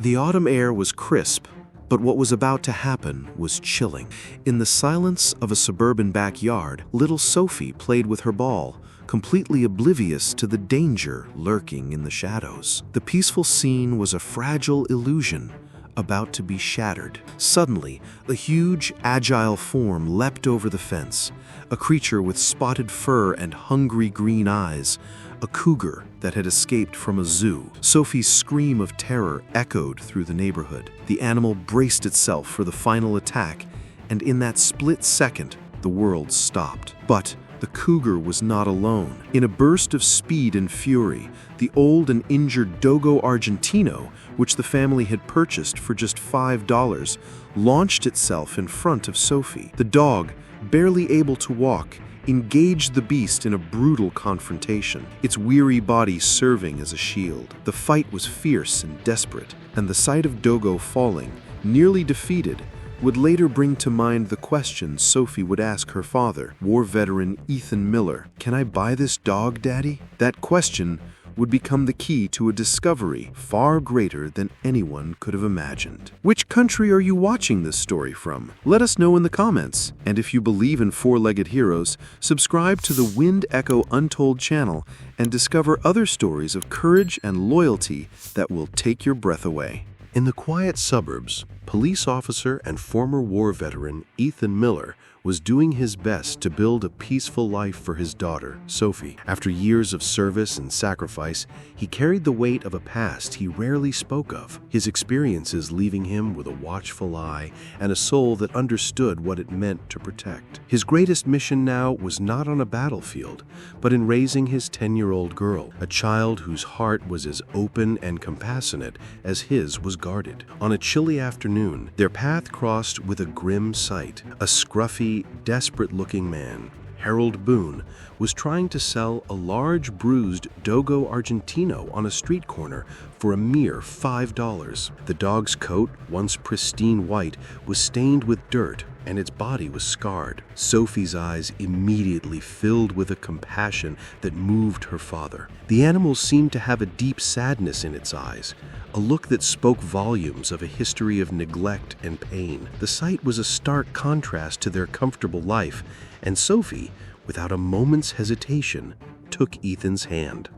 The autumn air was crisp, but what was about to happen was chilling. In the silence of a suburban backyard, little Sophie played with her ball, completely oblivious to the danger lurking in the shadows. The peaceful scene was a fragile illusion about to be shattered. Suddenly, a huge, agile form leapt over the fence, a creature with spotted fur and hungry green eyes, a cougar that had escaped from a zoo. Sophie's scream of terror echoed through the neighborhood. The animal braced itself for the final attack, and in that split second, the world stopped. But the cougar was not alone. In a burst of speed and fury, the old and injured Dogo Argentino, which the family had purchased for just $5, launched itself in front of Sophie. The dog, barely able to walk, engaged the beast in a brutal confrontation, its weary body serving as a shield. The fight was fierce and desperate, and the sight of Dogo falling, nearly defeated, would later bring to mind the question Sophie would ask her father, war veteran Ethan Miller, "Can I buy this dog, Daddy?" That question would become the key to a discovery far greater than anyone could have imagined. Which country are you watching this story from? Let us know in the comments. And if you believe in four-legged heroes, subscribe to the Wind Echo Untold channel and discover other stories of courage and loyalty that will take your breath away. In the quiet suburbs, police officer and former war veteran Ethan Miller was doing his best to build a peaceful life for his daughter, Sophie. After years of service and sacrifice, he carried the weight of a past he rarely spoke of, his experiences leaving him with a watchful eye and a soul that understood what it meant to protect. His greatest mission now was not on a battlefield, but in raising his 10-year-old girl, a child whose heart was as open and compassionate as his was guarded. On a chilly afternoon, their path crossed with a grim sight. A scruffy, desperate-looking man, Harold Boone, was trying to sell a large bruised Dogo Argentino on a street corner for a mere $5. The dog's coat, once pristine white, was stained with dirt, and its body was scarred. Sophie's eyes immediately filled with a compassion that moved her father. The animal seemed to have a deep sadness in its eyes, a look that spoke volumes of a history of neglect and pain. The sight was a stark contrast to their comfortable life, and Sophie, without a moment's hesitation, took Ethan's hand.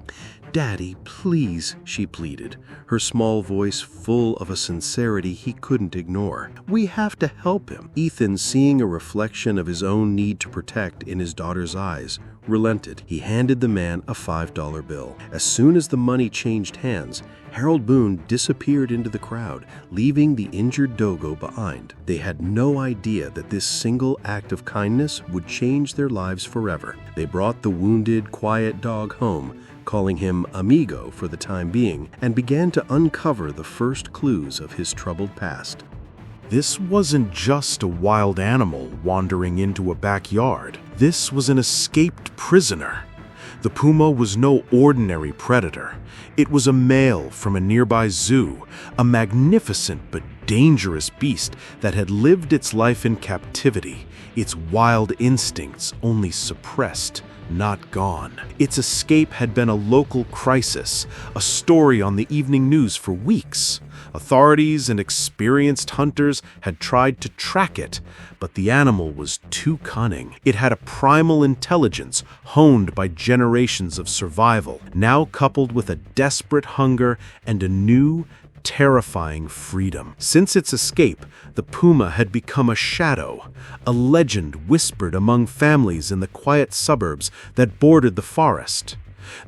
"Daddy, please," she pleaded, her small voice full of a sincerity he couldn't ignore. "We have to help him." Ethan, seeing a reflection of his own need to protect in his daughter's eyes, relented. He handed the man a $5 bill. As soon as the money changed hands, Harold Boone disappeared into the crowd, leaving the injured Dogo behind. They had no idea that this single act of kindness would change their lives forever. They brought the wounded, quiet dog home, calling him Amigo for the time being, and began to uncover the first clues of his troubled past. This wasn't just a wild animal wandering into a backyard. This was an escaped prisoner. The puma was no ordinary predator. It was a male from a nearby zoo, a magnificent but dangerous beast that had lived its life in captivity, its wild instincts only suppressed, not gone. Its escape had been a local crisis, a story on the evening news for weeks. Authorities and experienced hunters had tried to track it, but the animal was too cunning. It had a primal intelligence honed by generations of survival, now coupled with a desperate hunger and a new, terrifying freedom. Since its escape, the puma had become a shadow, a legend whispered among families in the quiet suburbs that bordered the forest.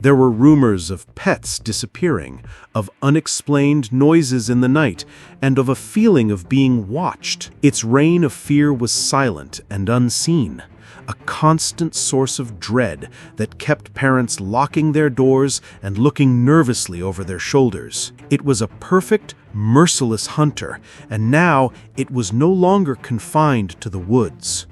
There were rumors of pets disappearing, of unexplained noises in the night, and of a feeling of being watched. Its reign of fear was silent and unseen, a constant source of dread that kept parents locking their doors and looking nervously over their shoulders. It was a perfect, merciless hunter, and now it was no longer confined to the woods.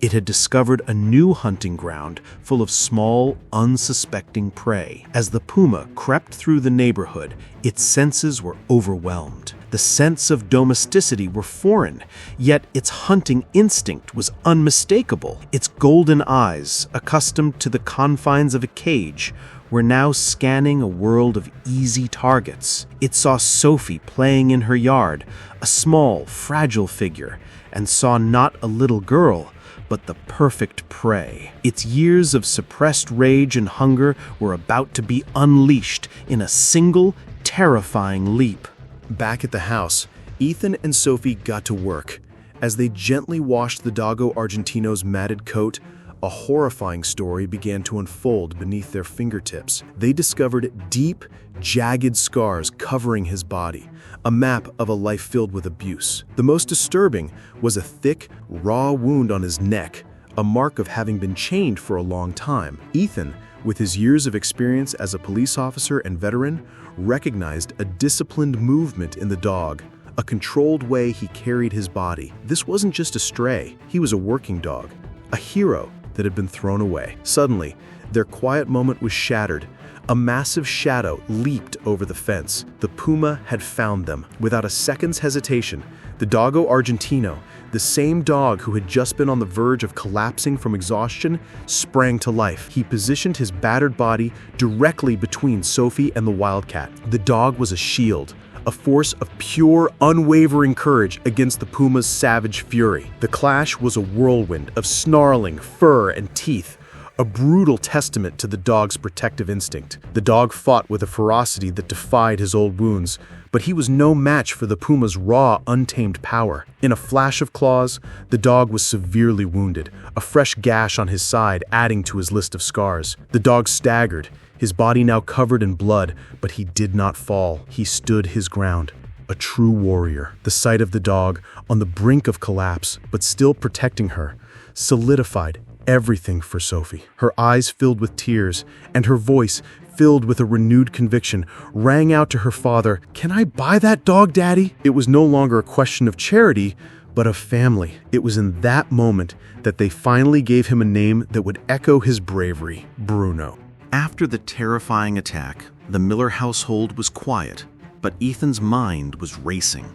It had discovered a new hunting ground full of small, unsuspecting prey. As the puma crept through the neighborhood, its senses were overwhelmed. The scents of domesticity were foreign, yet its hunting instinct was unmistakable. Its golden eyes, accustomed to the confines of a cage, were now scanning a world of easy targets. It saw Sophie playing in her yard, a small, fragile figure, and saw not a little girl, but the perfect prey. Its years of suppressed rage and hunger were about to be unleashed in a single, terrifying leap. Back at the house, Ethan and Sophie got to work. As they gently washed the Dogo Argentino's matted coat, a horrifying story began to unfold beneath their fingertips. They discovered deep, jagged scars covering his body, a map of a life filled with abuse. The most disturbing was a thick, raw wound on his neck, a mark of having been chained for a long time. Ethan, with his years of experience as a police officer and veteran, recognized a disciplined movement in the dog, a controlled way he carried his body. This wasn't just a stray, he was a working dog, a hero that had been thrown away. Suddenly, their quiet moment was shattered. A massive shadow leaped over the fence. The Puma had found them. Without a second's hesitation, the Dogo Argentino, the same dog who had just been on the verge of collapsing from exhaustion, sprang to life. He positioned his battered body directly between Sophie and the wildcat. The dog was a shield, a force of pure, unwavering courage against the Puma's savage fury. The clash was a whirlwind of snarling fur and teeth, a brutal testament to the dog's protective instinct. The dog fought with a ferocity that defied his old wounds, but he was no match for the Puma's raw, untamed power. In a flash of claws, the dog was severely wounded, a fresh gash on his side adding to his list of scars. The dog staggered, his body now covered in blood, but he did not fall. He stood his ground, a true warrior. The sight of the dog, on the brink of collapse, but still protecting her, solidified everything for Sophie. Her eyes filled with tears, and her voice, filled with a renewed conviction, rang out to her father, "Can I buy that dog, Daddy?" It was no longer a question of charity, but of family. It was in that moment that they finally gave him a name that would echo his bravery: Bruno. After the terrifying attack, the Miller household was quiet, but Ethan's mind was racing.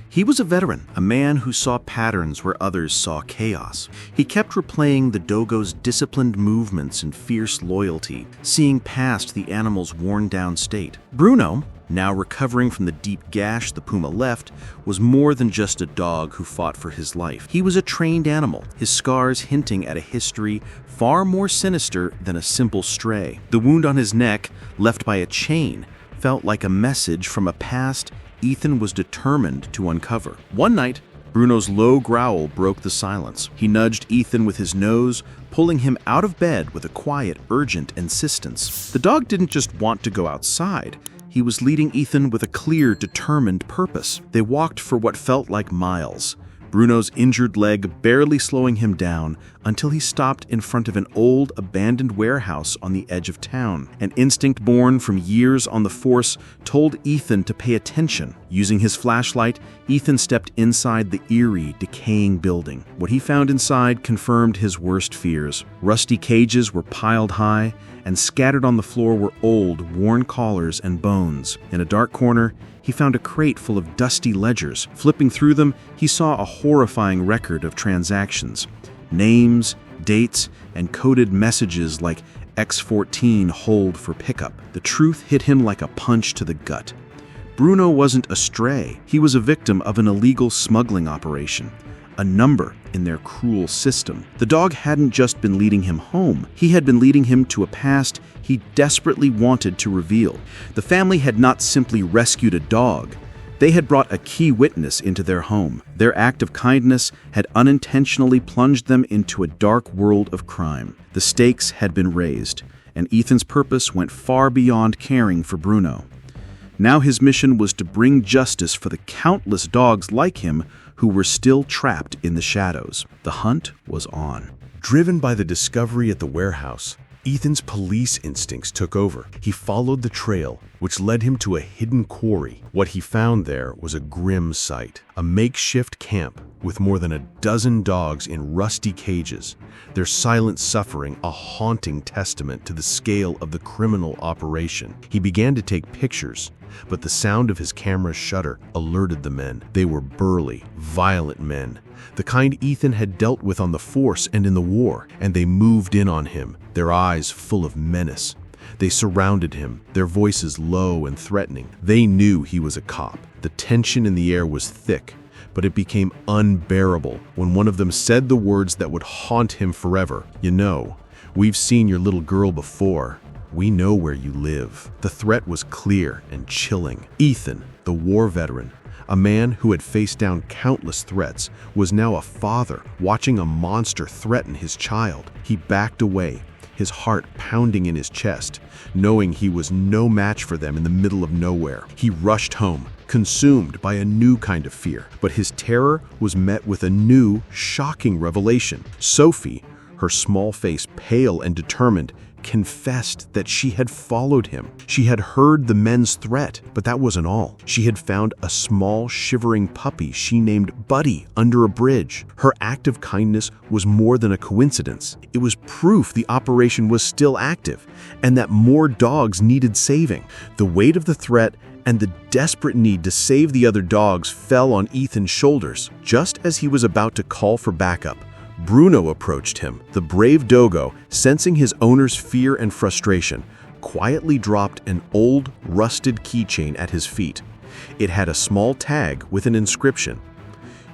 He was a veteran, a man who saw patterns where others saw chaos. He kept replaying the Dogo's disciplined movements and fierce loyalty, seeing past the animal's worn-down state. Bruno, now recovering from the deep gash the Puma left, was more than just a dog who fought for his life. He was a trained animal, his scars hinting at a history far more sinister than a simple stray. The wound on his neck, left by a chain, felt like a message from a past Ethan was determined to uncover. One night, Bruno's low growl broke the silence. He nudged Ethan with his nose, pulling him out of bed with a quiet, urgent insistence. The dog didn't just want to go outside. He was leading Ethan with a clear, determined purpose. They walked for what felt like miles, Bruno's injured leg barely slowing him down until he stopped in front of an old, abandoned warehouse on the edge of town. An instinct born from years on the force told Ethan to pay attention. Using his flashlight, Ethan stepped inside the eerie, decaying building. What he found inside confirmed his worst fears. Rusty cages were piled high, and scattered on the floor were old, worn collars and bones. In a dark corner, he found a crate full of dusty ledgers. Flipping through them, he saw a horrifying record of transactions. Names, dates, and coded messages like X14 hold for pickup. The truth hit him like a punch to the gut. Bruno wasn't a stray. He was a victim of an illegal smuggling operation, a number in their cruel system. The dog hadn't just been leading him home. He had been leading him to a past he desperately wanted to reveal. The family had not simply rescued a dog. They had brought a key witness into their home. Their act of kindness had unintentionally plunged them into a dark world of crime. The stakes had been raised, and Ethan's purpose went far beyond caring for Bruno. Now his mission was to bring justice for the countless dogs like him who were still trapped in the shadows. The hunt was on. Driven by the discovery at the warehouse, Ethan's police instincts took over. He followed the trail, which led him to a hidden quarry. What he found there was a grim sight, a makeshift camp with more than a dozen dogs in rusty cages, their silent suffering a haunting testament to the scale of the criminal operation. He began to take pictures, but the sound of his camera's shutter alerted the men. They were burly, violent men, the kind Ethan had dealt with on the force and in the war, and they moved in on him, their eyes full of menace. They surrounded him, their voices low and threatening. They knew he was a cop. The tension in the air was thick, but it became unbearable when one of them said the words that would haunt him forever. "You know, we've seen your little girl before. We know where you live." The threat was clear and chilling. Ethan, the war veteran, a man who had faced down countless threats, was now a father watching a monster threaten his child. He backed away, his heart pounding in his chest, knowing he was no match for them in the middle of nowhere. He rushed home, consumed by a new kind of fear. But his terror was met with a new, shocking revelation. Sophie, her small face pale and determined, confessed that she had followed him. She had heard the men's threat, but that wasn't all. She had found a small, shivering puppy she named Buddy under a bridge. Her act of kindness was more than a coincidence. It was proof the operation was still active and that more dogs needed saving. The weight of the threat and the desperate need to save the other dogs fell on Ethan's shoulders. Just as he was about to call for backup, Bruno approached him. The brave Dogo, sensing his owner's fear and frustration, quietly dropped an old, rusted keychain at his feet. It had a small tag with an inscription: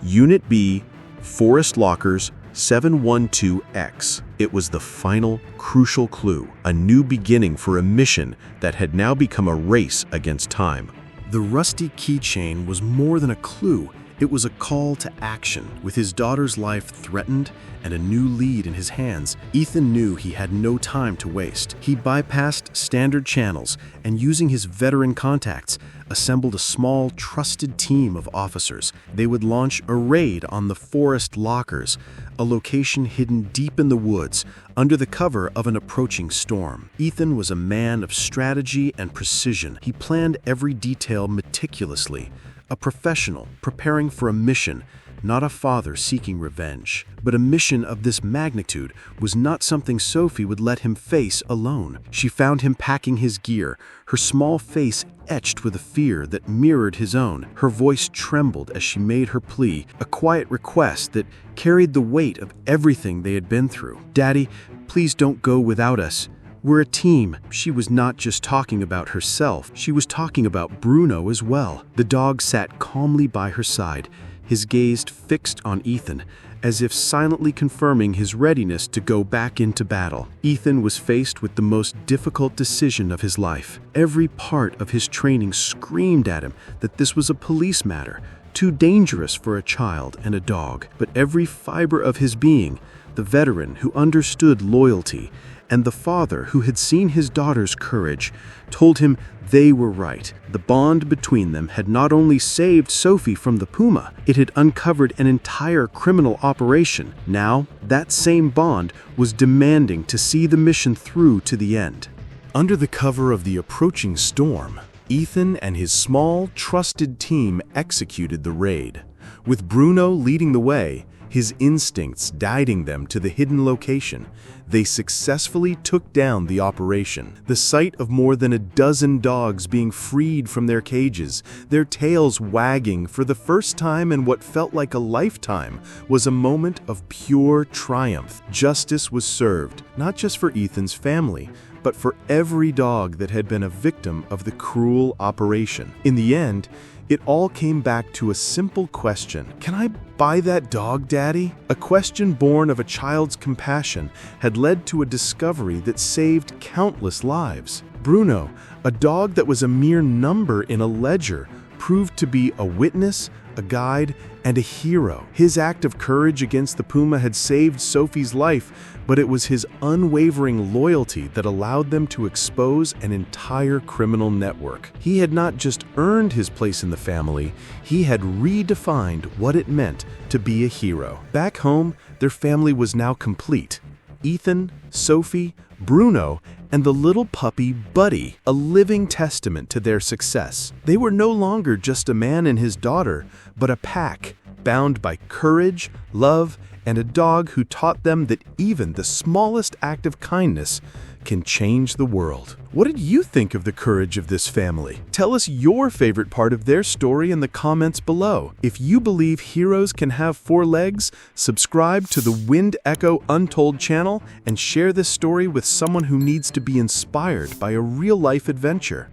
Unit B, Forest Lockers 712X. It was the final, crucial clue, a new beginning for a mission that had now become a race against time. The rusty keychain was more than a clue. It was a call to action. With his daughter's life threatened and a new lead in his hands, Ethan knew he had no time to waste. He bypassed standard channels and, using his veteran contacts, assembled a small, trusted team of officers. They would launch a raid on the Forest Lockers, a location hidden deep in the woods under the cover of an approaching storm. Ethan was a man of strategy and precision. He planned every detail meticulously, a professional preparing for a mission, not a father seeking revenge. But a mission of this magnitude was not something Sophie would let him face alone. She found him packing his gear, her small face etched with a fear that mirrored his own. Her voice trembled as she made her plea, a quiet request that carried the weight of everything they had been through. "Daddy, please don't go without us. We're a team." She was not just talking about herself, she was talking about Bruno as well. The dog sat calmly by her side, his gaze fixed on Ethan, as if silently confirming his readiness to go back into battle. Ethan was faced with the most difficult decision of his life. Every part of his training screamed at him that this was a police matter, too dangerous for a child and a dog. But every fiber of his being, the veteran who understood loyalty, and the father who had seen his daughter's courage, told him they were right. The bond between them had not only saved Sophie from the Puma, it had uncovered an entire criminal operation. Now, that same bond was demanding to see the mission through to the end. Under the cover of the approaching storm, Ethan and his small, trusted team executed the raid. With Bruno leading the way, his instincts guiding them to the hidden location, they successfully took down the operation. The sight of more than a dozen dogs being freed from their cages, their tails wagging for the first time in what felt like a lifetime, was a moment of pure triumph. Justice was served, not just for Ethan's family, but for every dog that had been a victim of the cruel operation. In the end, it all came back to a simple question: "Can I buy that dog, Daddy?" A question born of a child's compassion had led to a discovery that saved countless lives. Bruno, a dog that was a mere number in a ledger, proved to be a witness, a guide, and a hero. His act of courage against the Puma had saved Sophie's life, but it was his unwavering loyalty that allowed them to expose an entire criminal network. He had not just earned his place in the family, he had redefined what it meant to be a hero. Back home, their family was now complete. Ethan, Sophie, Bruno, and the little puppy Buddy, a living testament to their success. They were no longer just a man and his daughter, but a pack bound by courage, love, and a dog who taught them that even the smallest act of kindness can change the world. What did you think of the courage of this family? Tell us your favorite part of their story in the comments below. If you believe heroes can have 4 legs, subscribe to the Wind Echo Untold channel and share this story with someone who needs to be inspired by a real-life adventure.